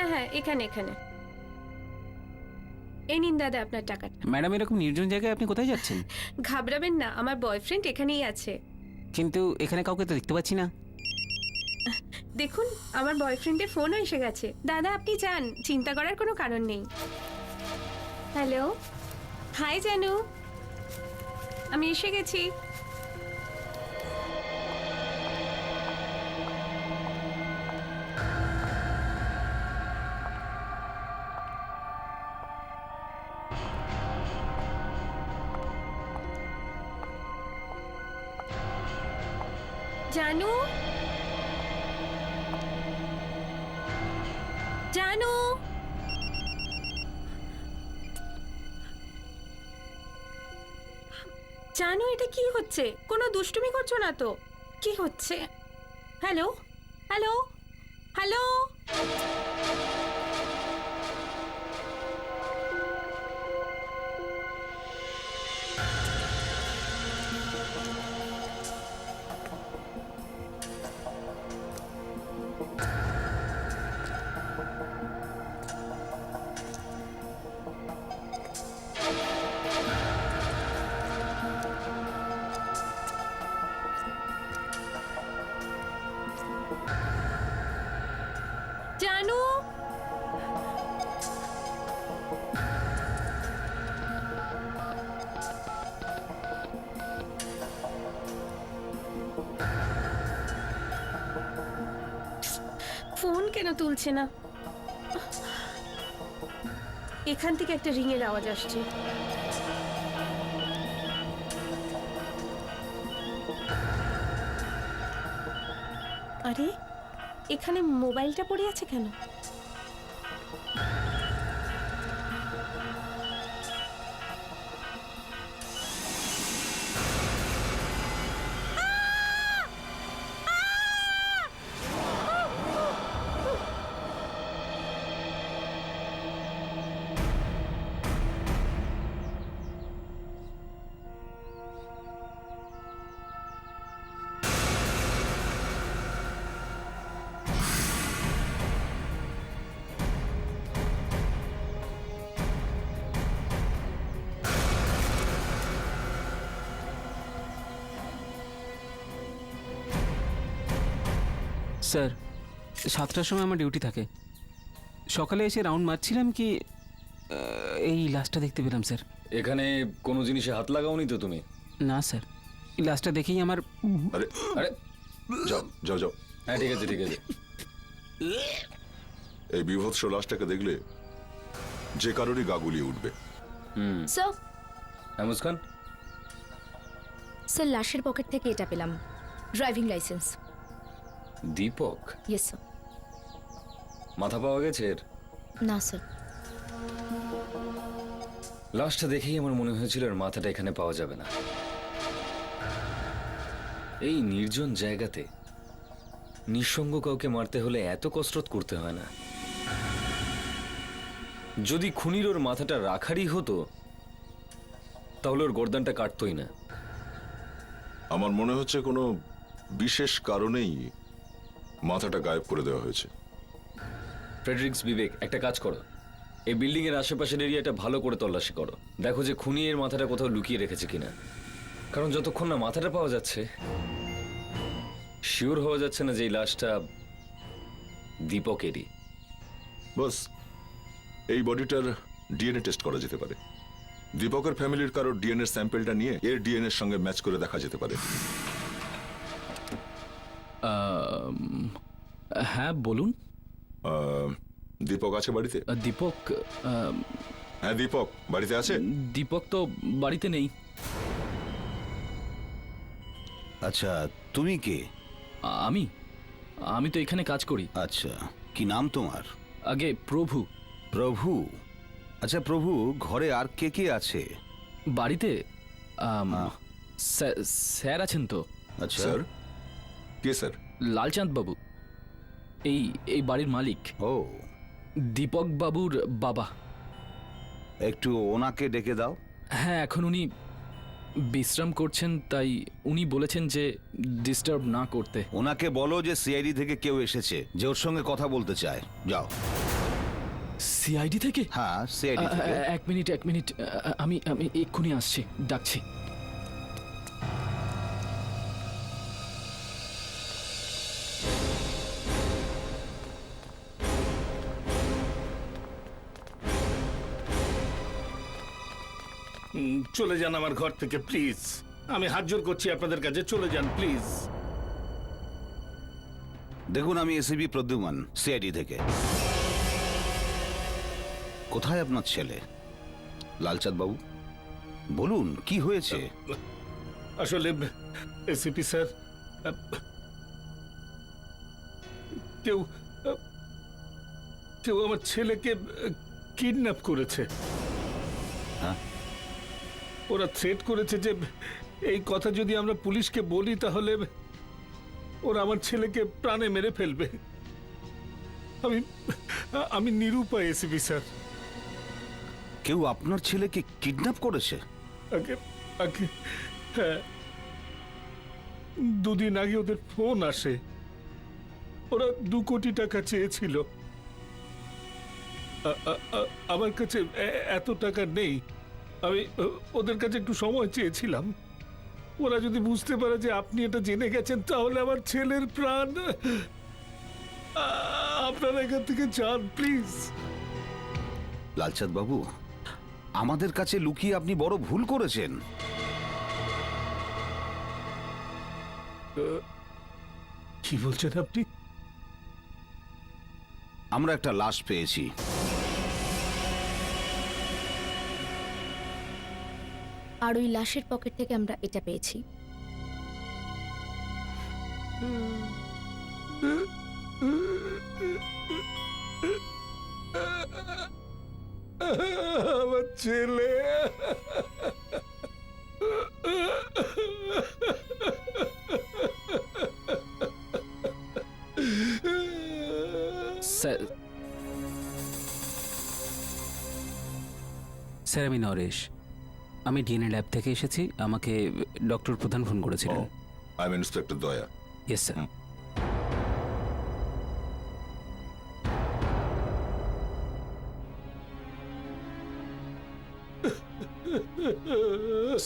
হ্যাঁ হ্যাঁ, এখানে এখানে। এই নিন দাদা আপনার টাকাটা। ম্যাডাম, এরকম নির্জন জায়গায় আপনি কোথায় যাচ্ছেন? ঘাবড়াবেন না, আমার বয়ফ্রেন্ড এখানেই আছে। কিন্তু এখানে কাউকে তো দেখতে পাচ্ছি না। দেখুন, আমার বয়ফ্রেন্ডের ফোনও এসে গেছে। দাদা আপনি যান, চিন্তা করার কোনো কারণ নেই। হ্যালো, হাই জানু, আমি এসে গেছি। জানু, জানু, জানু, এটা কি হচ্ছে? কোনো দুষ্টুমি করছো না তো? কি হচ্ছে? Hello, hello, hello. জানু, ফোন কেন তুলছে না? এখান থেকে একটা রিং এর আওয়াজ আসছে। আরে, এখানে মোবাইলটা পড়ে আছে কেন? স্যার, 7টার সময় আমার ডিউটি থাকে। সকালে এসে রাউন্ড মারছিলাম কি এই লাশটা দেখতে পেলাম স্যার। এখানে কোনো জিনিসে হাত লাগাওনি তো তুমি? না স্যার, এই লাশটা দেখেই আমার আরে আরে যাও যাও যাও। হ্যাঁ ঠিক আছে ঠিক আছে। এই বিভৎস লাশটাকে দেখলে যে কারোরই গা গুলিয়ে উঠবে। স্যার, হ্যাঁ মুস্কান, স্যার লাশের পকেট থেকে এটা পেলাম, driving licence. Deepak? Yes sir. মাথা পাওয়া গেছে এর? না স্যার। লাশটা দেখেই আমার মনে হয়েছিল এর মাথাটা এখানে পাওয়া যাবে না। এই নির্জন জায়গাতে নিঃসঙ্গ কাউকে মারতে হলে এত কসরত করতে হয় না। যদি খুনির ওর মাথাটা রাখারই হতো তাহলে ওর গর্দানটা কাটতোই না। আমার মনে হচ্ছে কোনো বিশেষ কারণেই মাথাটা গায়েব করে দেওয়া হয়েছে। ফ্রেডরিক্স, বিবেক, একটা কাজ করো, এই বিল্ডিং এর আশেপাশের এরিয়াটা ভালো করে তল্লাশি করো। দেখো যে খুনি এর মাথাটা কোথাও লুকিয়ে রেখেছে কিনা। কারণ যতক্ষণ না মাথাটা পাওয়া যাচ্ছে শিওর হওয়া যাচ্ছে না যে এই লাশটা দীপকেরই। বাস, এই বডিটার ডিএনএ টেস্ট করা যেতে পারে। দীপকের ফ্যামিলির কারোর ডিএনএ স্যাম্পলটা নিয়ে এর ডিএনএ এর সঙ্গে ম্যাচ করে দেখা যেতে পারে। হ্যাঁ বলুন। দীপক আছে বাড়িতে? দীপক? হ্যাঁ দীপক বাড়িতে আছে? দীপক তো বাড়িতে নেই। আচ্ছা, তুমি কে? আমি আমি তো এখানে কাজ করি। আচ্ছা, কি নাম তোমার? আগে প্রভু। প্রভু? আচ্ছা প্রভু, ঘরে আর কে কে আছে? বাড়িতে স্যার আছেন তো। আচ্ছা স্যার? কে স্যার? লালচাঁদ বাবু, এই এই বাড়ির মালিক। ও, দীপক বাবুর বাবা। একটু ওনাকে ডেকে দাও। হ্যাঁ, এখন উনি বিশ্রাম করছেন, তাই উনি বলেছেন যে ডিস্টার্ব না করতে। ওনাকে বলো যে সিআইডি থেকে কেউ এসেছে, যে ওর সঙ্গে কথা বলতে চায়। যাও। সিআইডি থেকে? হ্যাঁ সিআইডি থেকে। এক মিনিট, আমি এক্ষুনি আসছি, ডাকছি। চলে যান আমার ঘর থেকে প্লিজ, আমি হাত জোর করছি আপনাদের কাছে, চলে যান প্লিজ। দেখুন, আমি এসিপি প্রদ্যুমান, সিআইডি থেকে। কোথায় আপনার ছেলে লালচাঁদ বাবু? বলুন কি হয়েছে? আসলে এসিপি স্যার, কেউ কেউ আমার ছেলেকে কিডন্যাপ করেছে। হ্যাঁ? ওরা থ্রেট করেছে যে এই কথা যদি আমরা পুলিশকে বলি তাহলে ওরা আমার ছেলেকে প্রাণে মেরে ফেলবে। আমি আমি নিরুপায় এসিপি স্যার। কেউ আপনার ছেলেকে কিডন্যাপ করেছে? আগে আগে হ্যাঁ, দুদিন আগে ওদের ফোন আসে, ওরা 2 কোটি টাকা চেয়েছিল। আমার কাছে এত টাকা নেই, আমি ওদের কাছে একটু সময় চেয়েছিলাম। ওরা যদি বুঝতে পারে যে আপনি এটা জেনে গেছেন তাহলে আমার ছেলের প্রাণ। আপনারা এখান থেকে যান প্লিজ। লালচাঁদ বাবু, আমাদের কাছে লুকিয়ে আপনি বড় ভুল করেছেন। কি বলছেন আপনি? আমরা একটা লাশ পেয়েছি। আর ওই লাশের পকেট থেকে আমরা এটা পেয়েছি। আমার ছেলে। স্যার, স্যার আমি নরেশ, আমি ডিএনএ ল্যাব থেকে এসেছি। আমাকে ডক্টর প্রধান ফোন করেছিলেন। আই এম ইন্সপেক্টর দয়া। Yes sir.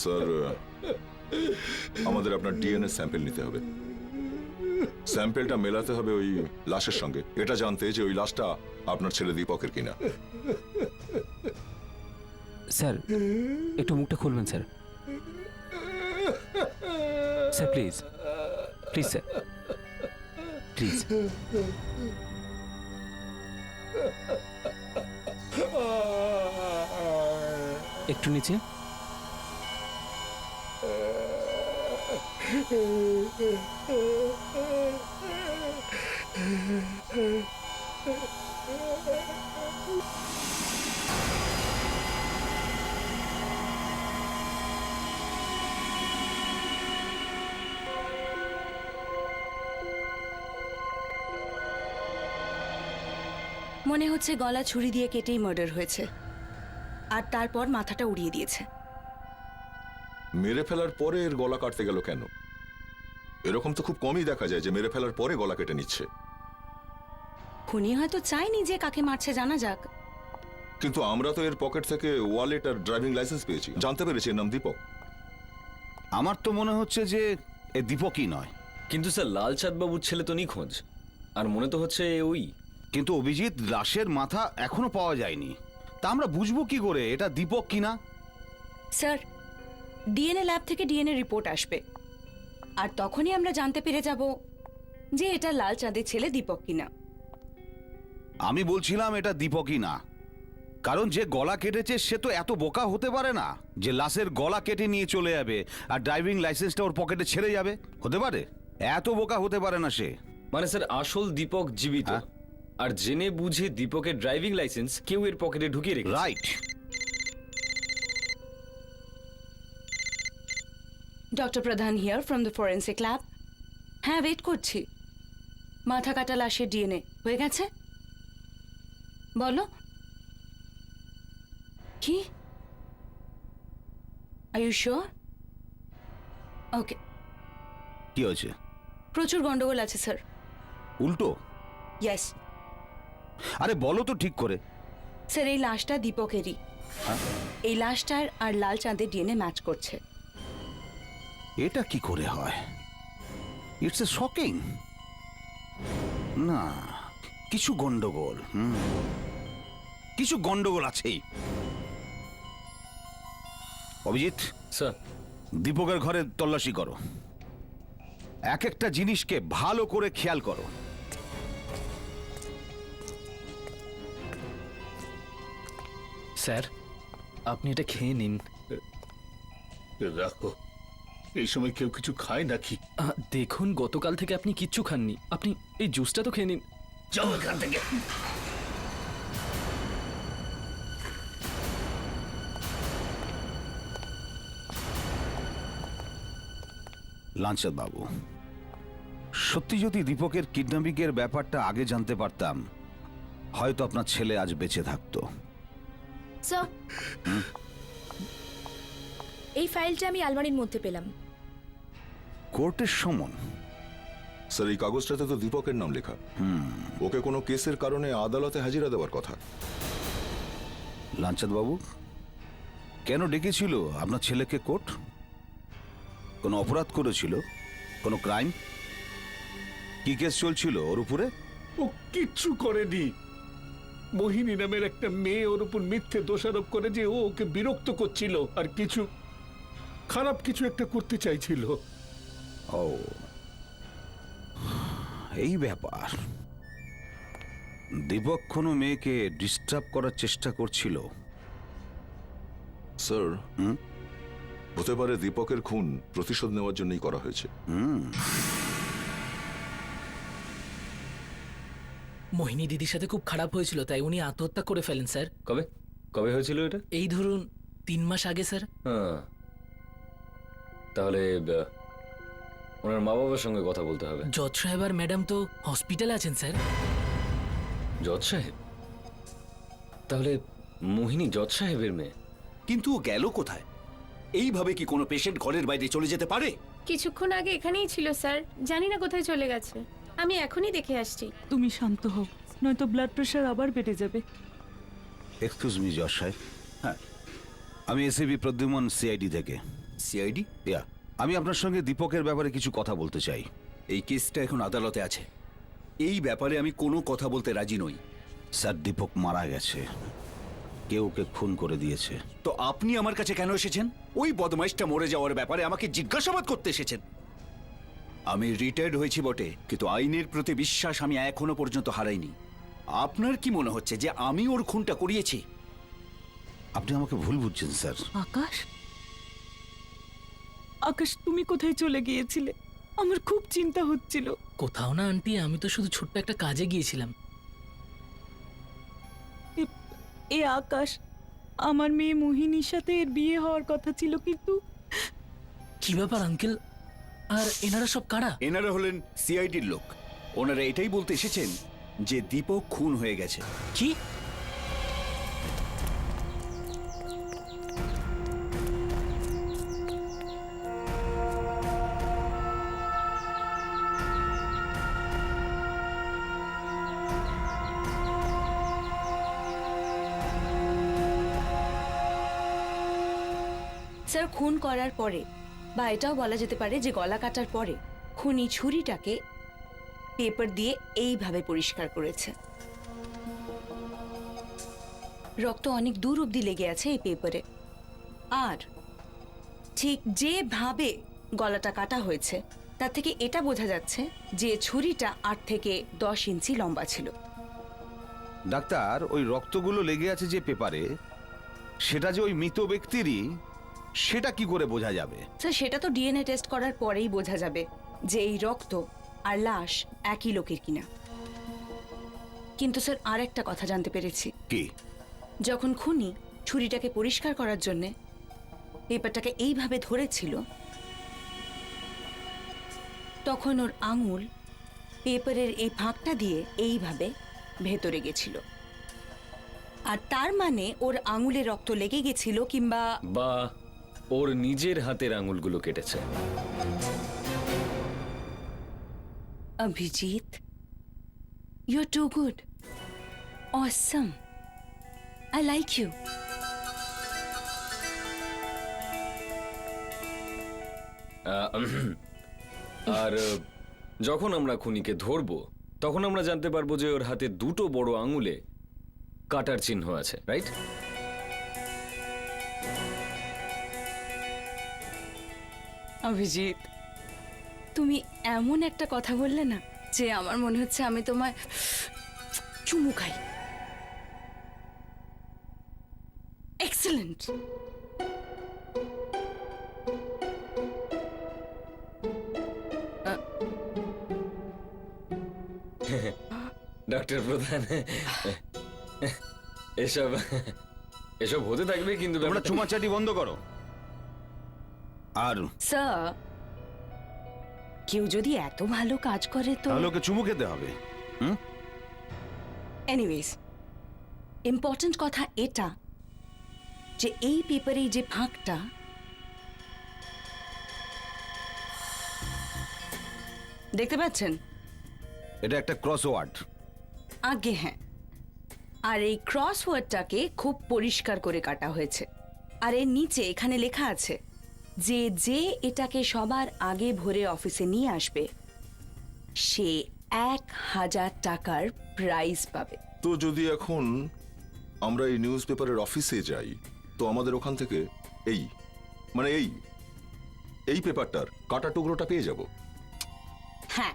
স্যার, আমাদের আপনার ডিএনএ স্যাম্পল নিতে হবে। স্যাম্পলটা মেলাতে হবে ওই লাশের সঙ্গে, এটা জানতে যে ওই লাশটা আপনার ছেলে দীপকের কিনা। স্যার একটু মুখটা খুলবেন sir. Sir please, please sir, please. একটু নিচে। মনে হচ্ছে গলা ছুরি দিয়ে কেটেই মার্ডার হয়েছে, আর তারপর মাথাটা উড়িয়ে দিয়েছে। মেরে ফেলার পরে এর গলা কাটতে গেল কেন? এরকম তো খুব কমই দেখা যায় যে মেরে ফেলার পরে গলা কেটে নিচ্ছে। খুনি হয়তো চায়নি যে কাকে মারছে জানা যাক। কিন্তু আমরা তো এর পকেট থেকে ওয়ালেট আর ড্রাইভিং লাইসেন্স পেয়েছি, জানতে পেরেছি এর নাম দীপক। আমার তো মনে হচ্ছে যে এ দীপকই নয়। কিন্তু স্যার লালচাঁদ বাবুর ছেলে তো নিখোঁজ, আর মনে তো হচ্ছে ওই। কিন্তু অভিজিৎ, লাশের মাথা এখনো পাওয়া যায়নি, তা আমরা বুঝবো কি করে এটা দীপক কিনা? স্যার, ডিএনএ ল্যাব থেকে ডিএনএ রিপোর্ট আসবে, আর তখনই আমরা জানতে পেরে যাব যে এটা লাল চাঁদের ছেলে দীপক কিনা। আমি বলছিলাম এটা দীপকই না, কারণ যে গলা কেটেছে সে তো এত বোকা হতে পারে না যে লাশের গলা কেটে নিয়ে চলে যাবে আর ড্রাইভিং লাইসেন্সটা ওর পকেটে ছেড়ে যাবে। হতে পারে? এত বোকা হতে পারে না সে। মানে স্যার আসল দীপক জীবিত, হ্যাঁ? আর জেনে বুঝে দীপকের ড্রাইভিং লাইসেন্স কেউ এর পকেটে ঢুকিয়ে রেখেছে। Right. Doctor Pradhan here from the forensic lab. হ্যাঁ, ওয়েট করছি। মাথা কাটা লাশের ডিএনএ হয়ে গেছে? বলো কি? Are you sure? ওকে। কি হয়েছে? প্রচুর গন্ডগোল আছে স্যার। উল্টো? ইয়েস। আরে বলো তো ঠিক করে। স্যার এই লাশটা দীপকেরই। এই লাশটার আর লাল চাঁদের ডিএনএ ম্যাচ করছে। এটা কি করে হয়? It's a shocking. না, কিছু গন্ডগোল, কিছু গন্ডগোল আছেই। অভিজিৎ, স্যার, দীপকের ঘরে তল্লাশি করো, এক একটা জিনিসকে ভালো করে খেয়াল করো। স্যার, আপনি এটা খেয়ে নিন। রাখো, এই সময় কেউ কিছু খায় নাকি? দেখুন, গতকাল থেকে আপনি কিচ্ছু খাননি। আপনি এই জুসটা তো খেয়ে নিন। যাও এখান থেকে। লাঞ্চাদ বাবু, সত্যি যদি দীপকের কিডন্যাপিংয়ের ব্যাপারটা আগে জানতে পারতাম, হয়তো আপনার ছেলে আজ বেঁচে থাকতো। স্যার, এই ফাইলটা আমি আলমারির মধ্যে পেলাম। কোর্টের সমন? স্যার, এই কাগজটাতে তো দীপকের নাম লেখা। ওকে কোনো কেসের কারণে আদালতে হাজিরা দেওয়ার কথা। লাঞ্চাদ বাবু, কেন ডেকেছিল আপনার ছেলেকে কোর্ট? কোনো অপরাধ করেছিল? কোনো ক্রাইম? কি কেস চলছিল ওর উপরে? ও কিচ্ছু করেনি। মোহিনী নামের একটা মেয়ে ওর উপর মিথ্যে দোষারোপ করে যে ও ওকে বিরক্ত করছিল আর কিছু খারাপ কিছু একটা করতে চাইছিল। ও, এই ব্যাপার। দীপক কোনো মেয়েকে ডিস্টার্ব করার চেষ্টা করছিল। স্যার, হতে পারে দীপকের খুন প্রতিশোধ নেওয়ার জন্যই করা হয়েছে। মোহিনী দিদির সাথে খুব খারাপ হয়েছিল, তাই উনি আত্মহত্যা করে ফেলেন স্যার। কবে কবে হয়েছিল এটা? এই ধরুন 3 মাস আগে স্যার। হ্যাঁ, তাহলে ওনার মা বাবার সঙ্গে কথা বলতে হবে। জজ সাহেব আর ম্যাডাম তো হসপিটালে আছেন স্যার। জজ সাহেব? তাহলে মোহিনী জজ সাহেবের মেয়ে? কিন্তু ও গেল কোথায়? এইভাবে কি কোনো পেশেন্ট ঘরের বাইরে চলে যেতে পারে? কিছুক্ষণ আগে এখানেই ছিল স্যার, জানি না কোথায় চলে গেছে। আমি এখনই দেখে আসছি। তুমি শান্ত হও, নয়তো ব্লাড প্রেশার আবার বেড়ে যাবে। এক্সকিউজ মি জজ সাহেব। হ্যাঁ, আমি এসিবি প্রদ্যুমন, সিআইডি থেকে। সিআইডি? ইয়া, আমি আপনার সঙ্গে দীপকের ব্যাপারে কিছু কথা বলতে চাই। এই কেসটা এখন আদালতে আছে। এই ব্যাপারে আমি কোনো কথা বলতে রাজি নই। স্যার, দীপক মারা গেছে, কেউ ওকে খুন করে দিয়েছে। তো আপনি আমার কাছে কেন এসেছেন? ওই বদমাইশটা মরে যাওয়ার ব্যাপারে আমাকে জিজ্ঞাসাবাদ করতে এসেছেন? আমি রিটায়ার্ড হয়েছি বটে, কিন্তু আইনের প্রতি বিশ্বাস আমি এখনো পর্যন্ত হারাইনি। আপনার কি মনে হচ্ছে যে আমি ওর খুনটা করিয়েছি? আপনি আমাকে ভুল বুঝছেন স্যার। আকাশ, আকাশ তুমি কোথায় চলে গিয়েছিলে? আমার খুব চিন্তা হচ্ছিল। কোথাও না আন্টি, আমি তো শুধু ছোট্ট একটা কাজে গিয়েছিলাম। এ আকাশ, আমার মেয়ে মোহিনীর সাথে এর বিয়ে হওয়ার কথা ছিল, কিন্তু কি ব্যাপার আঙ্কেল? আর এনারা সব কারা? এনারা হলেন সিআইডির লোক। ওনারা এটাই বলতে এসেছেন যে দীপক খুন হয়ে গেছে। কি? স্যার, খুন করার পরে বা এটাও বলা যেতে পারে যে গলা কাটার পরে খুনি ছুরিটাকে পেপার দিয়ে এইভাবে পরিষ্কার করেছে। রক্ত অনেক দূর অবধি লেগে আছে এই পেপারে। আর ঠিক যেভাবে গলাটা কাটা হয়েছে তার থেকে এটা বোঝা যাচ্ছে যে ছুরিটা 8 থেকে 10 ইঞ্চি লম্বা ছিল। ডাক্তার, ওই রক্তগুলো লেগে আছে যে পেপারে, সেটা যে ওই মৃত ব্যক্তিরই, সেটা কি করে বোঝা যাবে? স্যার, সেটা তো ডিএনএ টেস্ট করার পরেই বোঝা যাবে যে এই রক্ত আর লাশ একই লোকের কিনা। কিন্তু স্যার, আর একটা কথা জানতে পেরেছি। কি? যখন খুনি ছুরিটাকে পরিষ্কার করার জন্য পেপারটাকে এইভাবে ধরেছিল, তখন ওর আঙুল পেপারের এই ফাঁকটা দিয়ে এইভাবে ভেতরে গেছিল। আর তার মানে ওর আঙুলে রক্ত লেগে গেছিল, কিংবা বা ওর নিজের হাতের আঙুলগুলো কেটেছে। Abhijit, you are too good, awesome. I like you. আর যখন আমরা খুনিকে ধরবো তখন আমরা জানতে পারবো যে ওর হাতে দুটো বড় আঙুলে কাটার চিহ্ন আছে, রাইট? অভিজিৎ, তুমি এমন একটা কথা বললে না যে আমার মনে হচ্ছে আমি তোমায় চুমু খাই। এক্সেলেন্ট। ডক্টর প্রধান, এসব এসব হতে থাকবে, কিন্তু তোমরা ব্যাপারটা- চুমাচাটি বন্ধ করো। আর স্যার, কেউ যদি এত ভালো কাজ করে তো তাহলে ওকে চুমু খেতে হবে। হুম, এনিওয়েজ, ইম্পর্ট্যান্ট কথা এটা যে এই পেপারে যে ফাঁকটা, দেখতে পাচ্ছেন? এটা একটা ক্রসওয়ার্ড। আগে হ্যাঁ, আর এই ক্রসওয়ার্ডটাকে খুব পরিষ্কার করে কাটা হয়েছে। আর এর নিচে এখানে লেখা আছে যে যে এটাকে সবার আগে ভরে অফিসে নিয়ে আসবে সে 1000 টাকার প্রাইজ পাবে। তো যদি এখন আমরা এই নিউজ পেপারের অফিসে যাই তো আমাদের ওখান থেকে এই মানে এই পেপারটার কাটা টুকরোটা পেয়ে যাব। হ্যাঁ,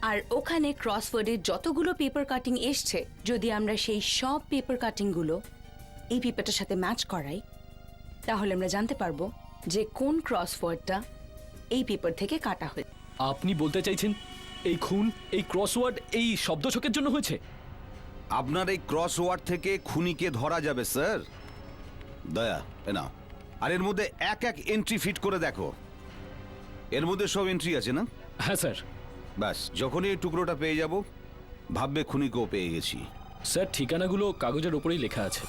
আর ওখানে ক্রসওয়ার্ডের যতগুলো পেপার কাটিং এসছে যদি আমরা সেই সব পেপার কাটিংগুলো এই পেপারটার সাথে ম্যাচ করাই তাহলে আমরা জানতে পারবো যে কোন ক্রসওয়ার্ডটা এই পেপার থেকে কাটা হয়েছে। আপনি বলতে চাইছেন এই খুন, এই ক্রসওয়ার্ড এই শব্দছকের জন্য হয়েছে? আপনার এই ক্রসওয়ার্ড থেকে খুনিকে ধরা যাবে স্যার। দয়া, এ নাও। আর এর মধ্যে এক এক এন্ট্রি ফিট করে দেখো। এর মধ্যে সব এন্ট্রি আছে না? হ্যাঁ স্যার। ব্যাস, যখনই এই টুকরোটা পেয়ে যাব ভাববে খুনিকেও পেয়ে গেছি। স্যার, ঠিকানাগুলো কাগজের ওপরেই লেখা আছে।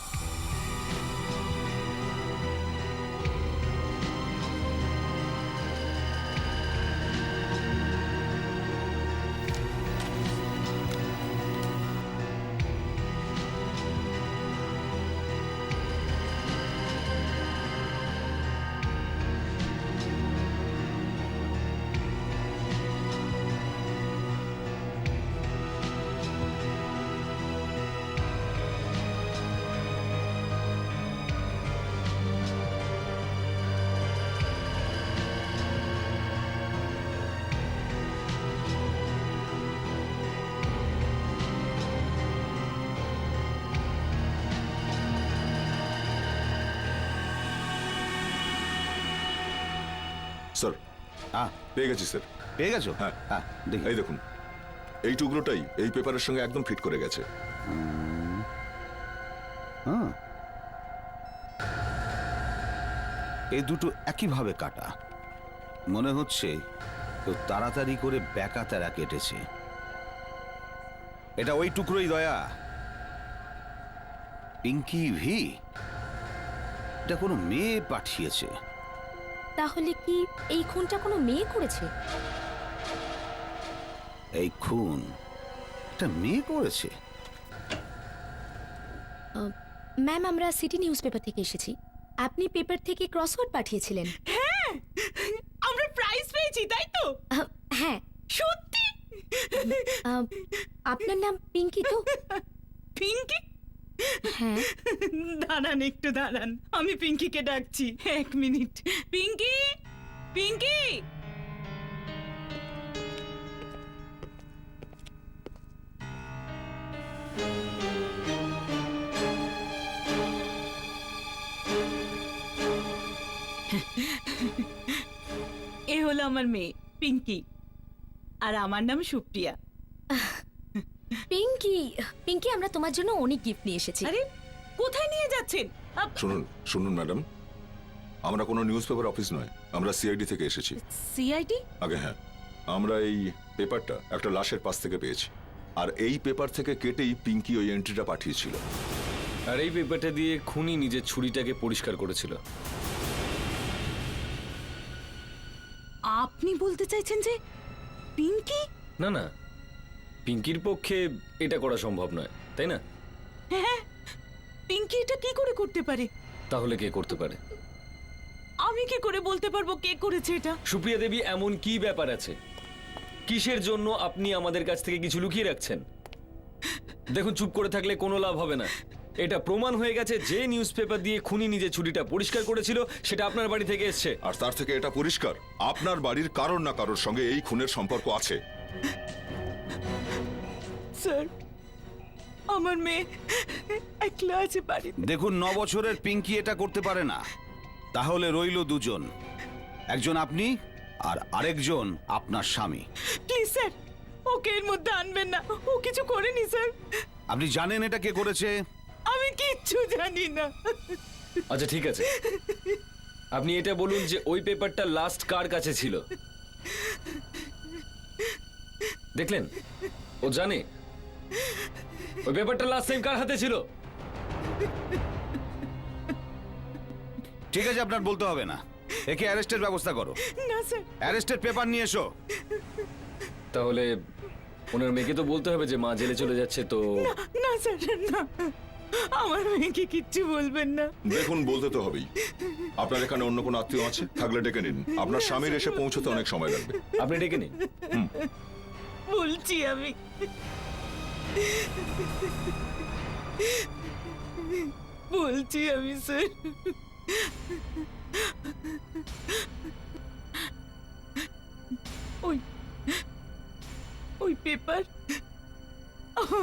স্যার, হ্যাঁ, পেয়ে গেছি স্যার। পেয়ে গেছো? হ্যাঁ হ্যাঁ, দেখি। এই দেখুন, এই টুকরোটাই এই পেপারের সঙ্গে একদম ফিট করে গেছে। হ্যাঁ, এই দুটো একইভাবে কাটা। মনে হচ্ছে তো তাড়াতাড়ি করে ব্যাকা তারা কেটেছে। এটা ওই টুকরোই দয়া। পিঙ্কি ভি, এটা কোনো মেয়ে পাঠিয়েছে। তাহলে কি এই খুনটা কোনো মেয়ে করেছে? এই খুন একটা মেয়ে করেছে? ম্যাম, আমরা সিটি নিউজ পেপার থেকে এসেছি। আপনি পেপার থেকে ক্রসওয়ার্ড পাঠিয়েছিলেন। হ্যাঁ, আমরা প্রাইজ পেয়েছি, তাই তো? হ্যাঁ। সত্যি? আপনার নাম পিঙ্কি তো? পিঙ্কি? হ্যাঁ। দাঁড়ান, একটু দাঁড়ান, আমি পিঙ্কিকে ডাকছি। 1 মিনিট। পিঙ্কি, পিঙ্কি। এ হলো আমার মেয়ে পিঙ্কি, আর আমার নাম সুপ্রিয়া। পিঙ্কি, পিঙ্কি, আমরা তোমার জন্য অনেক গিফট নিয়ে এসেছি। আরে, কোথায় নিয়ে যাচ্ছেন? শুনুন শুনুন ম্যাডাম, আমরা কোনো নিউজ পেপার অফিস নয়, আমরা সিআইডি থেকে এসেছি। সিআইডি? আগে হ্যাঁ, আমরা এই পেপারটা একটা লাশের পাশ থেকে পেয়েছি, আর এই পেপার থেকে কেটেই পিঙ্কি ওই এন্ট্রিটা পাঠিয়েছিল। আর এই পেপারটা দিয়ে খুনি নিজের ছুরিটাকে পরিষ্কার করেছিল। আপনি বলতে চাইছেন যে পিঙ্কি? না না, পিঙ্কির পক্ষে এটা করা সম্ভব নয়, তাই না? হ্যাঁ, পিঙ্কি এটা কি করে করতে পারে? তাহলে কে করতে পারে? আমি কি করে বলতে পারবো কে করেছে এটা? সুপ্রিয়া দেবী, এমন কি ব্যাপার আছে? কিসের জন্য আপনি আমাদের কাছ থেকে কিছু লুকিয়ে রাখছেন? দেখুন, চুপ করে থাকলে কোনো লাভ হবে না। এটা প্রমাণ হয়ে গেছে যে নিউজ পেপার দিয়ে খুনি নিজে ছুরিটা পরিষ্কার করেছিল সেটা আপনার বাড়ি থেকে এসছে। আর তার থেকে এটা পরিষ্কার আপনার বাড়ির কারোর না কারোর সঙ্গে এই খুনের সম্পর্ক আছে। স্যার, আমার মেয়ে একলা আছে বাড়িতে। দেখুন, 9 বছরের পিঙ্কি এটা করতে পারে না। তাহলে রইল দুজন, একজন আপনি আর আরেকজন আপনার স্বামী। প্লিজ স্যার, ওকে এর মধ্যে আনবেন না। ও কিছু করেনি স্যার। আপনি জানেন এটা কে করেছে? আমি কিচ্ছু জানি না। আচ্ছা ঠিক আছে, আপনি এটা বলুন যে ওই পেপারটা লাস্ট কার কাছে ছিল? দেখলেন, ও জানে ওই পেপারটা লাস্ট টাইম কার হাতে ছিল। ঠিক আছে, আপনার বলতে হবে না। একে অ্যারেস্টের ব্যবস্থা করো। না স্যার। অ্যারেস্টের পেপার নিয়ে এসো। তাহলে ওনার মেয়েকে তো বলতে হবে যে মা জেলে চলে যাচ্ছে। তো না স্যার, না, আমার মেয়েকে কিচ্ছু বলবেন না। দেখুন, বলতে তো হবেই। আপনার এখানে অন্য কোনো আত্মীয় আছে? থাকলে ডেকে নিন। আপনার স্বামীর এসে পৌঁছতে অনেক সময় লাগবে। আপনি ডেকে নিন। বলছি আমি। বলছি আমি স্যার। ওই ওই পেপার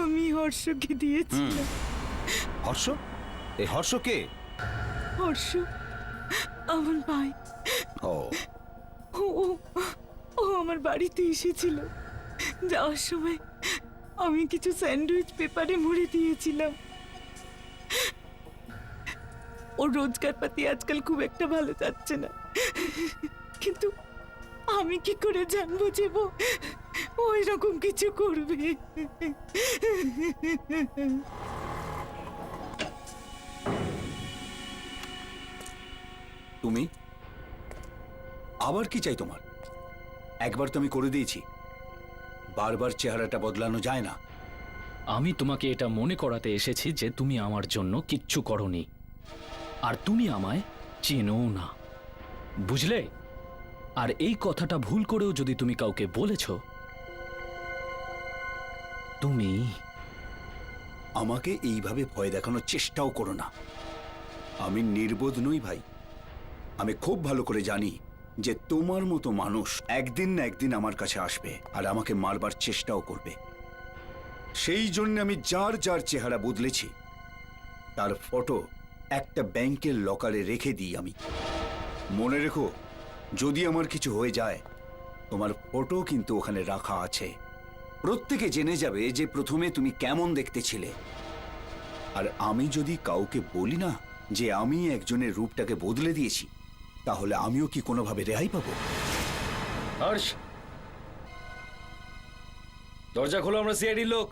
আমি হর্ষকে দিয়েছিলাম। হর্ষ? এই হর্ষ কে? হর্ষ আমার ভাই। ও ও ও- ও আমার বাড়িতে এসেছিল। যাওয়ার সময় আমি কিছু স্যান্ডউইচ পেপারে মুড়ে দিয়েছিলাম। ওর রোজগারপাতি আজকাল খুব একটা ভালো যাচ্ছে না, কিন্তু আমি কি করে জানবো যে ও এরকম কিছু করবে? তুমি আবার কি চাই তোমার? একবার তো আমি করে দিয়েছি, বারবার চেহারাটা বদলানো যায় না। আমি তোমাকে এটা মনে করাতে এসেছি যে তুমি আমার জন্য কিচ্ছু করনি, আর তুমি আমায় চেনো না, বুঝলে? আর এই কথাটা ভুল করেও যদি তুমি কাউকে বলেছ, তুমি আমাকে এইভাবে ভয় দেখানোর চেষ্টাও করো না। আমি নির্বোধ নই ভাই। আমি খুব ভালো করে জানি যে তোমার মতো মানুষ একদিন না একদিন আমার কাছে আসবে আর আমাকে মারবার চেষ্টাও করবে। সেই জন্য আমি যার যার চেহারা বদলেছি তার ফটো একটা ব্যাংকের লকারে রেখে দিই আমি। মনে রেখো, যদি আমার কিছু হয়ে যায় তোমার ফটো কিন্তু ওখানে রাখা আছে। প্রত্যেকে জেনে যাবে যে প্রথমে তুমি কেমন দেখতে ছিলে। আর আমি যদি কাউকে বলি না যে আমি একজনের রূপটাকে বদলে দিয়েছি, তাহলে আমিও কি কোনোভাবে রেহাই পাবো? হর্ষ, দরজা খোলো, আমরা সিআইডির লোক।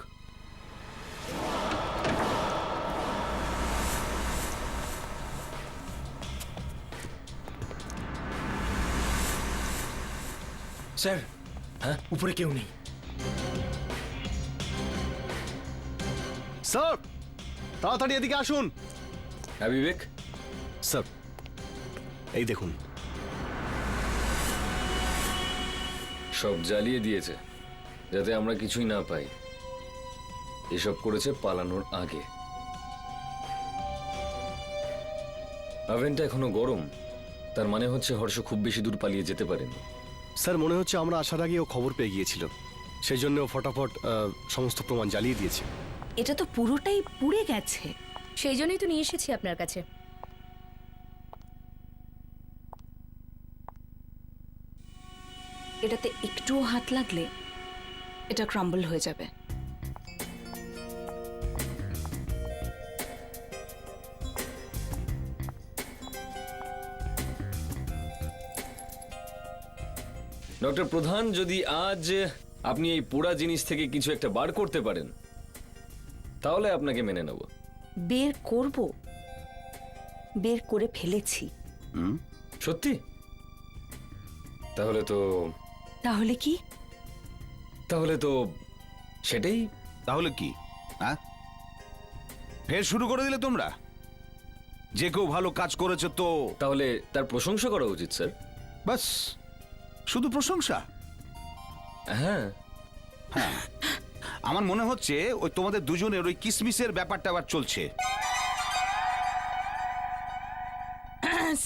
স্যার, হ্যাঁ, উপরে কেউ নেই। স্যার, তাড়াতাড়ি এদিকে আসুন। হ্যাঁ বিবেক? স্যার, এই দেখুন। সব জ্বালিয়ে দিয়েছে যাতে আমরা কিছুই না পাই। এসব করেছে পালানোর আগে। ওভেনটা এখনো গরম, তার মানে হচ্ছে হর্ষ খুব বেশি দূর পালিয়ে যেতে পারেনি। স্যার, মনে হচ্ছে আমরা আসার আগে ও খবর পেয়ে গিয়েছিল, সেই জন্য ও ফটাফট সমস্ত প্রমাণ জ্বালিয়ে দিয়েছে। এটা তো পুরোটাই পুড়ে গেছে। সেই জন্যই তো নিয়ে এসেছি আপনার কাছে। এটাতে একটুও হাত লাগলে এটা ক্রাম্বল হয়ে যাবে। ডক্টর প্রধান, যদি আজ আপনি এই পোড়া জিনিস থেকে কিছু একটা বার করতে পারেন তাহলে আপনাকে মেনে নেব। বের করব? বের করে ফেলেছি। সত্যি? তাহলে তো তাহলে কি? তাহলে তো সেটাই। তাহলে কি? হ্যাঁ, ফের শুরু করে দিলে তোমরা? যে কেউ ভালো কাজ করেছে তো তাহলে তার প্রশংসা করা উচিত স্যার। বাস, শুধু প্রশংসা? হ্যাঁ, হ্যাঁ, আমার মনে হচ্ছে ওই তোমাদের দুজনের ওই কিসমিসের ব্যাপারটা আবার চলছে।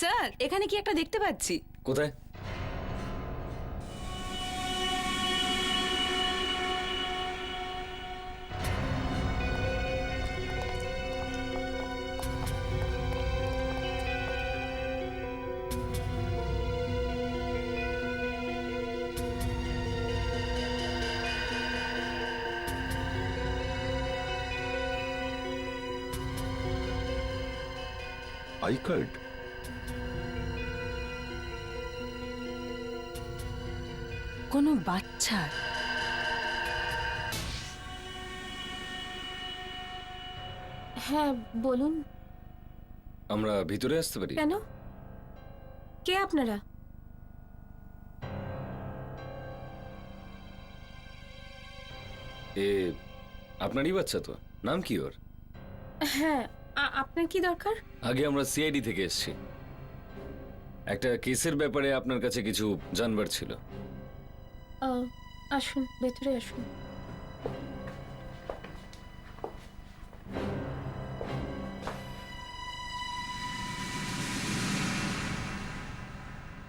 স্যার, এখানে কি একটা দেখতে পাচ্ছি? কোথায়? I card? কোনো বাচ্চার? হ্যাঁ বলুন। আমরা ভিতরে আসতে পারি? কেন? কে আপনারা? এ আপনারই বাচ্চা তো? নাম কি ওর? হ্যাঁ, আপনার কি দরকার? আগে আমরা সিআইডি থেকে এসেছি। একটা কেসের ব্যাপারে আপনার কাছে কিছু জানবার ছিল। আসুন, ভেতরে আসুন।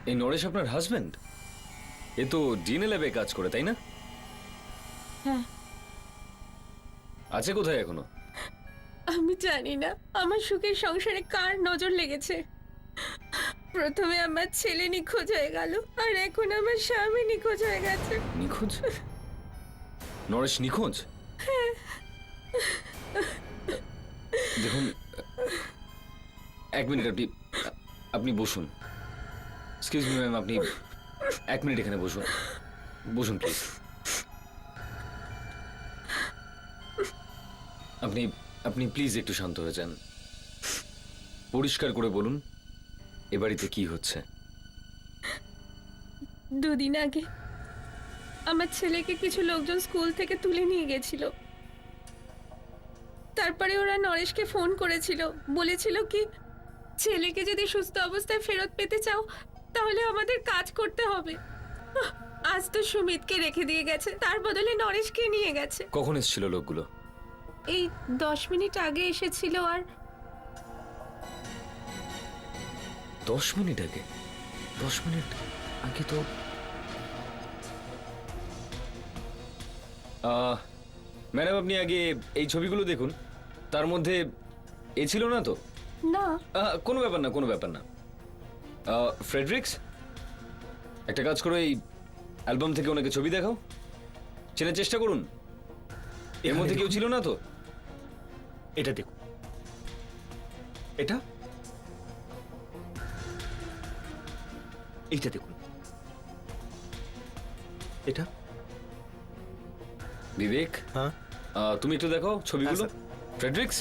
এই নরেশ আপনার হাজবেন্ড? এ তো ডিএনএ ল্যাবে কাজ করে, তাই না? হ্যাঁ। আছে কোথায় এখনো? আমি জানি না আমার সুখের সংসারে কার নজর লেগেছে। প্রথমে আমার ছেলে নিখোঁজ হয়ে গেল, আর এখন আমার স্বামী নিখোঁজ হয়ে গেছে। নিখোঁজ? নরেশ নিখোঁজ? দেখুন, এক মিনিট, আপনি বসুন। এক্সকিউজ মি ম্যাম, আপনি এক মিনিট এখানে বসুন। বসুন প্লিজ। আপনি প্লিজ একটু শান্ত হয়ে যান। পরিষ্কার করে বলুন, এ বাড়িতে কি হচ্ছে? দুদিন আগে আমার ছেলেকে কিছু লোকজন স্কুল থেকে তুলে নিয়ে গেছিল। তারপরে ওরা নরেশকে ফোন করেছিল, বলেছিল কি ছেলেকে যদি সুস্থ অবস্থায় ফেরত পেতে চাও তাহলে আমাদের কাজ করতে হবে। আজ তো সুমিতকে রেখে দিয়ে গেছে, তার বদলে নরেশকে নিয়ে গেছে। কখন এসেছিল লোকগুলো? এই 10 মিনিট আগে এসেছিল। আর 10 মিনিট আগে? 10 মিনিট আগে তো ম্যাডাম, আপনি আগে এই ছবিগুলো দেখুন। তার মধ্যে এ ছিল না তো? না। কোনো ব্যাপার না, কোনো ব্যাপার না। ফ্রেডরিক্স, একটা কাজ করো, এই অ্যালবাম থেকে ওনাকে ছবি দেখাও, চেনার চেষ্টা করুন। এর মধ্যে কেউ ছিল না তো? এটা দেখুন, এটা এইটা দেখুন, এটা। বিবেক, হ্যাঁ তুমি একটু দেখো ছবিগুলো। ফ্রেডরিক্স,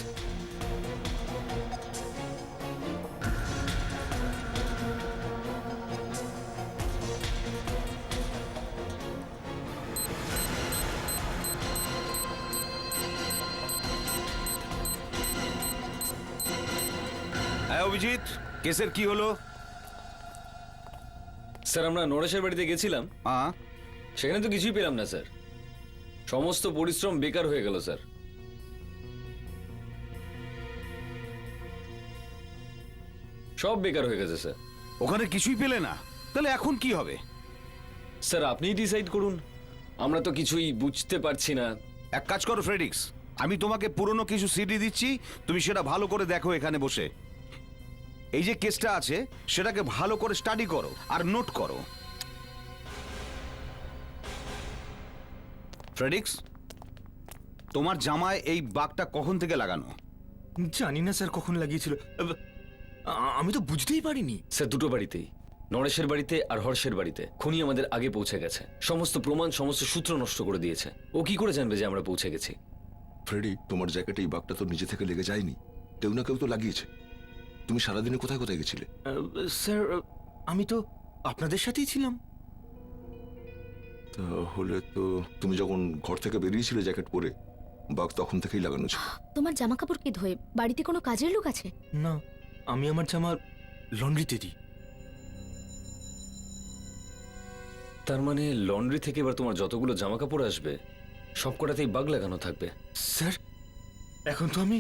হ্যাঁ অভিজিৎ, কেসের কি হলো? স্যার আমরা নরেশের বাড়িতে গেছিলাম, সেখানে তো কিছুই পেলাম না স্যার। সমস্ত পরিশ্রম বেকার হয়ে গেল স্যার। সব বেকার হয়ে গেছে স্যার। ওখানে কিছুই পেলে না? তাহলে এখন কি হবে? স্যার আপনিই ডিসাইড করুন, আমরা তো কিছুই বুঝতে পারছি না। এক কাজ করো ফ্রেডিক্স, আমি তোমাকে পুরনো কিছু সিডি দিচ্ছি, তুমি সেটা ভালো করে দেখো এখানে বসে। এই যে কেসটা আছে সেটাকে ভালো করে স্টাডি করো আর নোট করো। ফ্রেডিক্স, তোমার জামায় এই বাগটা কখন থেকে লাগানো? জানি না স্যার কখন লাগিয়েছিল, আমি তো বুঝতেই পারিনি। স্যার দুটো বাড়িতেই, নরেশের বাড়িতে আর হর্ষের বাড়িতে খুনি আমাদের আগে পৌঁছে গেছে। সমস্ত প্রমাণ, সমস্ত সূত্র নষ্ট করে দিয়েছে। ও কি করে জানবে যে আমরা পৌঁছে গেছি? ফ্রেডি, তোমার জ্যাকেটে এই বাঘটা তো নিজে থেকে লেগে যায়নি, কেউ না কেউ তো লাগিয়েছে। তুমি সারাদিনে কোথায় কোথায় গেছিলে? স্যার আমি তো আপনাদের সাথেই ছিলাম। তাহলে তো তুমি যখন ঘর থেকে বেরিয়েছিলে জ্যাকেট পরে, বাঘ তখন থেকেই লাগানো ছিল। তোমার জামা কাপড় কি ধোয়ে? বাড়িতে কোনো কাজের লোক আছে? না, আমি আমার জামা লন্ড্রিতে দিই। তার মানে লন্ড্রি থেকে এবার তোমার যতগুলো জামা কাপড় আসবে সব কটাতেই বাগ লাগানো থাকবে। স্যার, এখন তো আমি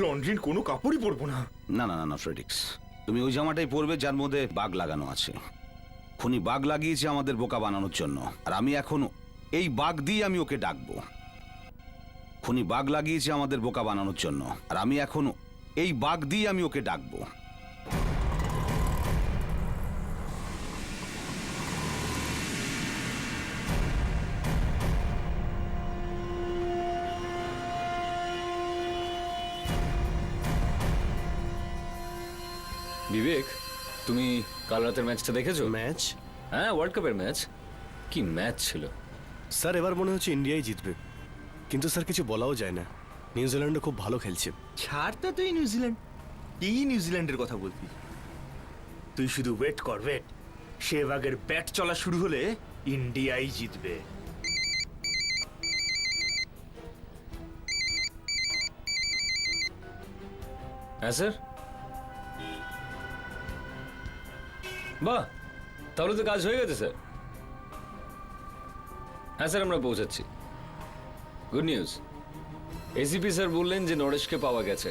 লন্ড্রির কোনো কাপড়ই পরবো না। না না না না ফ্রেডিক্স, তুমি ওই জামাটাই পরবে যার মধ্যে বাঘ লাগানো আছে। খুনি বাঘ লাগিয়েছে আমাদের বোকা বানানোর জন্য, আর আমি এখন এই বাঘ দিয়ে আমি ওকে ডাকবো। খুনি বাঘ লাগিয়েছে আমাদের বোকা বানানোর জন্য, আর আমি এখন এই বাঘ দিয়ে আমি ওকে ডাকবো। বিবেক, তুমি কাল রাতের ম্যাচটা দেখেছো? ম্যাচ? হ্যাঁ, ওয়ার্ল্ড কাপের ম্যাচ। কি ম্যাচ ছিল! স্যার এবার মনে হচ্ছে ইন্ডিয়াই জিতবে, কিন্তু স্যার কিছু বলাও যায় না। নিউজিল্যান্ডও খুব ভালো খেলছে। ছাড় তো তুই নিউজিল্যান্ড, কি নিউজিল্যান্ডের কথা বলবি? তুই শুধু ওয়েট কর, ওয়েট। সেহবাগের ব্যাট চলা শুরু হলে ইন্ডিয়াই জিতবে। হ্যাঁ স্যার। বাহ, তাহলে তো কাজ হয়ে গেছে স্যার। হ্যাঁ স্যার, আমরা পৌঁছাচ্ছি। গুড নিউজ, এসিপি স্যার বললেন যে নরেশকে পাওয়া গেছে,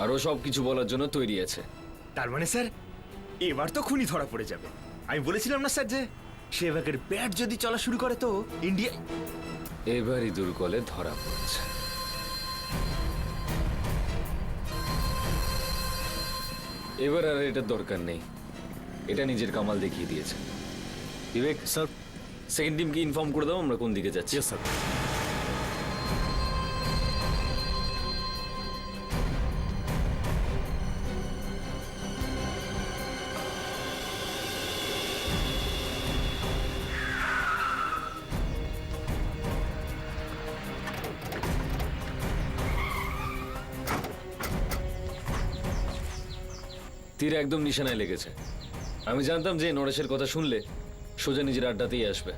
আর ও সব কিছু বলার জন্য তৈরি আছে। তার মানে স্যার এবার তো খুনি ধরা পড়ে যাবে। আমি বলেছিলাম না স্যার যে সেহবাগের ব্যাট যদি চলা শুরু করে তো ইন্ডিয়া। এবারই দুর্গলে ধরা পড়েছে। এবার আর এটার দরকার নেই, এটা নিজের কামাল দেখিয়ে দিয়েছে। বিবেক স্যার, সেকেন্ড টিমকে ইনফর্ম করে দাও আমরা কোন দিকে যাচ্ছি। স্যার। তীর একদম নিশানায় লেগেছে। আমি জানতাম যে নরেশের কথা শুনলে সোজা নিজের আড্ডাতেই আসবে।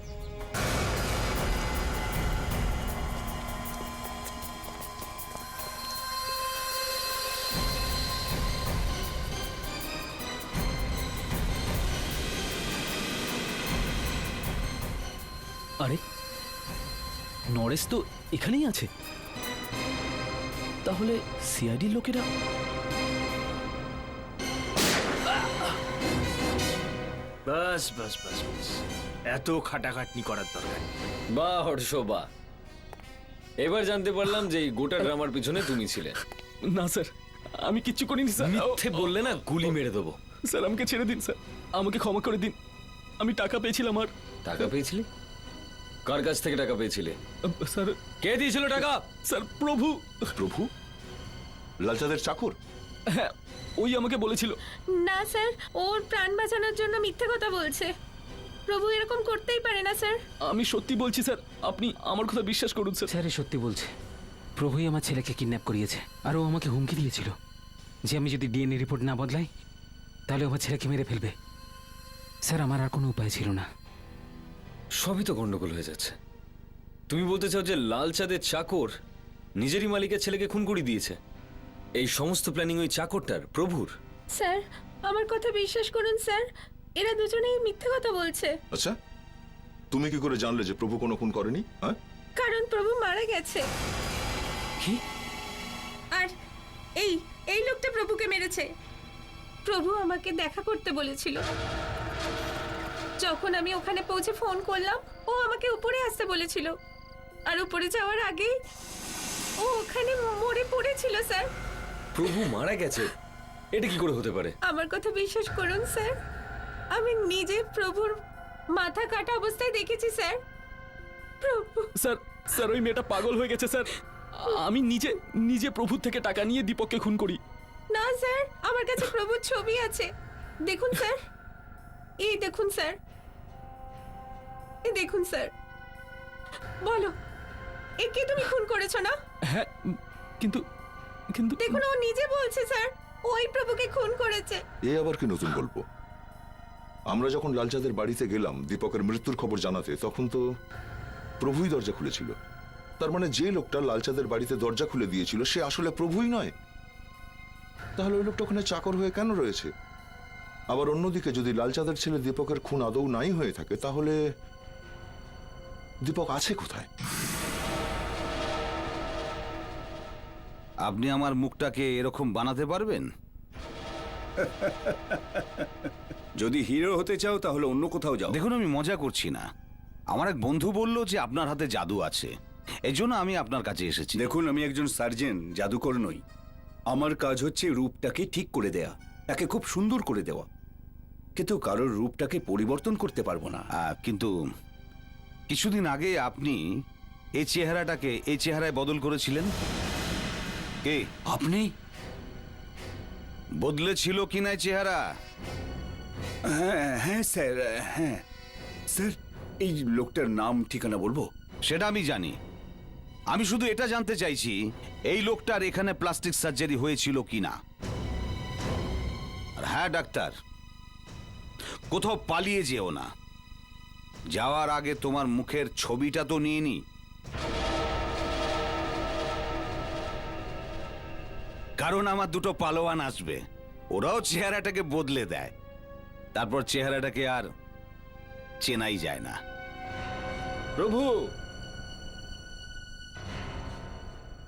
আরে নরেশ তো এখানেই আছে, তাহলে সিআইডি লোকেরা। বাস বাস বাস বাস, এত খাটাখাটনি করার দরকার নেই। বাহ হর্ষ বাহ, এবার জানতে পারলাম যে এই গোটা ড্রামার পিছনে তুমি ছিলে। না স্যার, আমি কিচ্ছু করিনি স্যার। মিথ্যে বললে না গুলি মেরে দেবো। স্যার আমাকে ছেড়ে দিন স্যার, আমাকে ক্ষমা করে দিন। আমি টাকা পেয়েছিলাম। আর টাকা পেয়েছিলি? কার কাছ থেকে টাকা পেয়েছিলে? স্যার, কে দিয়েছিল টাকা? স্যার প্রভু। প্রভু? লালচাঁদের চাকর? হ্যাঁ, ওই আমাকে বলেছিল। না স্যার, ওর প্রাণ বাঁচানোর জন্য মিথ্যে কথা বলছে। প্রভু এরকম করতেই পারে না স্যার। আমি সত্যি বলছি স্যার, আপনি আমার কথা বিশ্বাস করুন স্যার। স্যার এ সত্যি বলছে, প্রভুই আমার ছেলেকে কিডন্যাপ করিয়েছে। আর ও আমাকে হুমকি দিয়েছিল যে আমি যদি ডিএনএ রিপোর্ট না বদলাই তাহলে আমার ছেলেকে মেরে ফেলবে। স্যার আমার আর কোনো উপায় ছিল না। সবই তো গন্ডগোল হয়ে যাচ্ছে। তুমি বলতে চাও যে লালচাঁদের চাকর নিজেরই মালিকের ছেলেকে খুন করে দিয়েছে? এই সমস্ত প্ল্যানিং ওই চাকরটার, প্রভুর? স্যার আমার কথা বিশ্বাস করুন স্যার, এরা দুজনেই মিথ্যে কথা বলছে। আচ্ছা, তুমি কি করে জানলে যে প্রভু কোনো খুন করেনি? হ্যাঁ, কারণ প্রভু মারা গেছে। কি? আর এই এই লোকটা প্রভুকে মেরেছে। প্রভু আমাকে দেখা করতে বলেছিল। যখন আমি ওখানে পৌঁছে ফোন করলাম, ও আমাকে উপরে আসতে বলেছিল। আর উপরে যাওয়ার আগে ও ওখানে মরে পড়েছিল স্যার। প্রভু মারা গেছে? এটা কি করে হতে পারে? আমার কথা বিশ্বাস করুন স্যার, আমি নিজে প্রভুর মাথা কাটা অবস্থায় দেখেছি স্যার। প্রভু। স্যার, স্যার ওই মেয়েটা পাগল হয়ে গেছে স্যার। আমি নিজে নিজে প্রভুর থেকে টাকা নিয়ে দীপককে খুন করি। না স্যার, আমার কাছে প্রভুর ছবি আছে। দেখুন স্যার, এই দেখুন স্যার, এই দেখুন স্যার। বলো, একে তুমি খুন করেছো না? হ্যাঁ, কিন্তু কিন্তু দেখুন ও নিজে বলছে স্যার, ওই প্রভুকে খুন করেছে। এ আবার কি নতুন গল্প? আমরা যখন লালচাঁদের বাড়িতে গেলাম দীপকের মৃত্যুর খবর জানাতে, তখন তো প্রভুই দরজা খুলেছিল। তার মানে যে লোকটা লালচাঁদের বাড়িতে দরজা খুলে দিয়েছিল সে আসলে প্রভুই নয়। তাহলে ওই লোকটা ওখানে চাকর হয়ে কেন রয়েছে? আবার অন্যদিকে যদি লালচাঁদের ছেলে দীপকের খুন আদৌ নাই হয়ে থাকে তাহলে দীপক আছে কোথায়? আপনি আমার মুখটাকে এরকম বানাতে পারবেন? যদি হিরো হতে চাও তাহলে অন্য কোথাও যাও। দেখুন, আমি মজা করছি না। আমার এক বন্ধু বলল যে আপনার হাতে জাদু আছে, এই জন্য আমি আপনার কাছে এসেছি। দেখুন, আমি একজন সার্জন, জাদুকর নই। আমার কাজ হচ্ছে রূপটাকে ঠিক করে দেয়া, তাকে খুব সুন্দর করে দেওয়া, কিন্তু কারোর রূপটাকে পরিবর্তন করতে পারবো না। কিন্তু কিছুদিন আগে আপনি এই চেহারাটাকে এই চেহারায় বদল করেছিলেন। কে আপনি? বদলেছিল কিনা এই চেহারা? হ্যাঁ হ্যাঁ স্যার, হ্যাঁ স্যার। এই লোকটার নাম ঠিকানা বলবো? সেটা আমি জানি। আমি শুধু এটা জানতে চাইছি এই লোকটার এখানে প্লাস্টিক সার্জারি হয়েছিল কিনা। আর হ্যাঁ ডাক্তার, কোথাও পালিয়ে যেও না। যাওয়ার আগে তোমার মুখের ছবিটা তো নিয়ে নি। কারণ আমার দুটো পালোয়ান আসবে, ওরাও চেহারাটাকে বদলে দেয়, তারপর চেহারাটাকে আর চেনাই যায় না। প্রভু,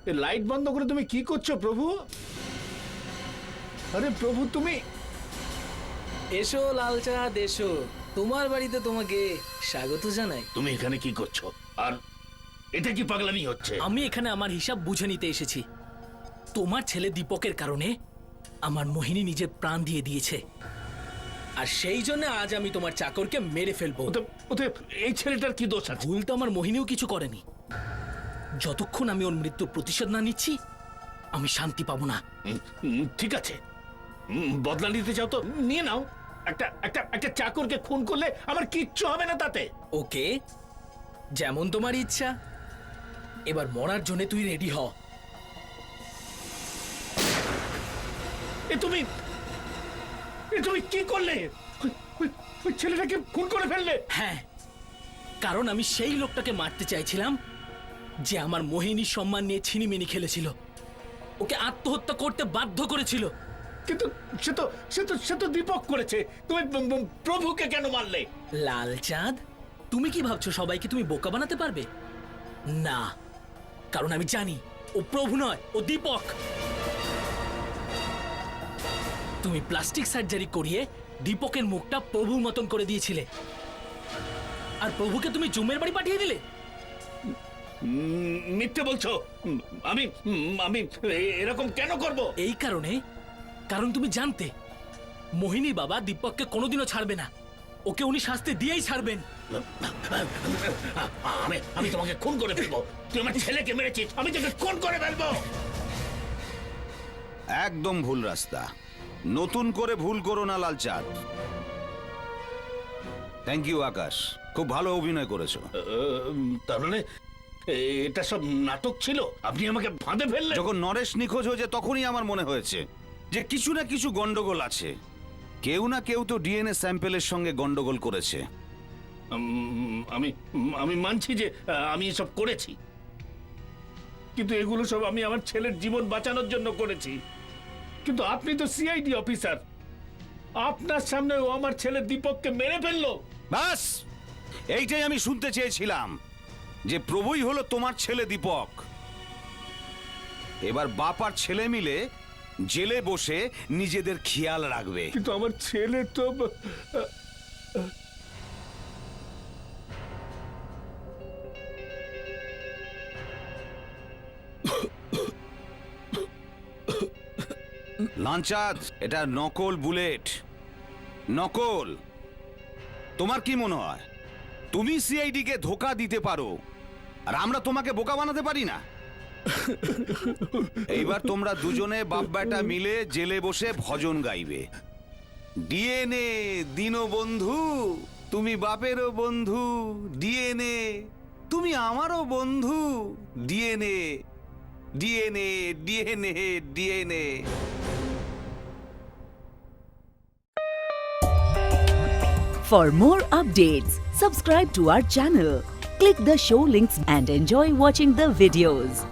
এই লাইট বন্ধ করে তুমি কি করছো প্রভু? আরে প্রভু, তুমি এসো লালচাঁদ, এসো। তোমার বাড়িতে তোমাকে স্বাগত জানাই। তুমি এখানে কি করছো? আর এটা কি পাগলামি হচ্ছে? আমি এখানে আমার হিসাব বুঝে নিতে এসেছি। তোমার ছেলে দীপকের কারণে আমার মোহিনী নিজের প্রাণ দিয়ে দিয়েছে, আর সেই জন্য আজ আমি তোমার চাকরকে মেরে ফেলবো। ওতে এই ছেলেটার কি দোষ আছে? ভুল তো আমার মোহিনীও কিছু করেনি। যতক্ষণ আমি ওর মৃত্যুর প্রতিশোধ না নিচ্ছি আমি শান্তি পাবো না। ঠিক আছে, বদলা নিতে চাও তো নিয়ে নাও। একটা একটা একটা চাকরকে খুন করলে আমার কিচ্ছু হবে না তাতে। ওকে, যেমন তোমার ইচ্ছা। এবার মরার জন্য তুই রেডি হ। তুমি কি করলে? ওই ছেলেটাকে খুন করে ফেললে? হ্যাঁ, কারণ আমি সেই লোকটাকে মারতে চাইছিলাম যে আমার মোহিনীর সম্মান নিয়ে ছিনিমিনি খেলেছিল, ওকে আত্মহত্যা করতে বাধ্য করেছিল। কিন্তু সে তো দীপক করেছে। তুমি প্রভুকে কেন মারলে? লালচাঁদ, তুমি কি ভাবছো সবাইকে তুমি বোকা বানাতে পারবে? না, কারণ আমি জানি ও প্রভু নয়, ও দীপক। তুমি প্লাস্টিক সার্জারি করিয়ে দীপকের মুখটা প্রভুর মতন করে দিয়েছিলে, আর প্রভুকে তুমি জুমের বাড়ি পাঠিয়ে দিলে। মিথ্যে বলছো। আমি এরকম কেন করব? এই কারণে, কারণ তুমি জানতে মোহিনী বাবা দীপককে কোনোদিনও ছাড়বে না, ওকে উনি শাস্তি দিয়েই ছাড়বেন। আমি তোমাকে খুন করে ফেলবো। তুই আমার ছেলেকে মেরেছিস, আমি তোকে খুন করে ফেলবো। একদম ভুল রাস্তা। নতুন করে ভুল করো না লালচাঁদ। থ্যাংক ইউ আকাশ, খুব ভালো অভিনয় করেছো। তার মানে এটা সব নাটক ছিল? আপনি আমাকে ফাঁদে ফেললেন? যখন নরেশ নিখোঁজ হয়েছে তখনই আমার মনে হয়েছে যে কিছু না কিছু গন্ডগোল আছে। কেউ না কেউ তো ডিএনএ স্যাম্পেলের সঙ্গে গন্ডগোল করেছে। আমি মানছি যে আমি এসব করেছি, কিন্তু এগুলো সব আমি আমার ছেলের জীবন বাঁচানোর জন্য করেছি। কিন্তু আপনি তো সিআইডি অফিসার, আপনার সামনে ও আমার ছেলে দীপককে মেরে ফেললো। ব্যাস, এইটাই আমি শুনতে চেয়েছিলাম, যে প্রভুই হলো তোমার ছেলে দীপক। এবার বাপ আর ছেলে মিলে জেলে বসে নিজেদের খেয়াল রাখবে। কিন্তু আমার ছেলে তো লাঞ্চাঁদ, এটা নকল বুলেট, নকল। তোমার কি মনে হয় তুমি সিআইডি কে ধোকা দিতে পারো আর আমরা তোমাকে বোকা বানাতে পারি না? এইবার তোমরা দুজনে বাপ বেটা মিলে জেলে বসে ভজন গাইবে। ডিএনএ দীনবন্ধু, তুমি বাপেরও বন্ধু। ডিএনএ, তুমি আমারও বন্ধু। DNA, DNA, DNA, DNA. For more updates, subscribe to our channel, Click the show links and enjoy watching the videos.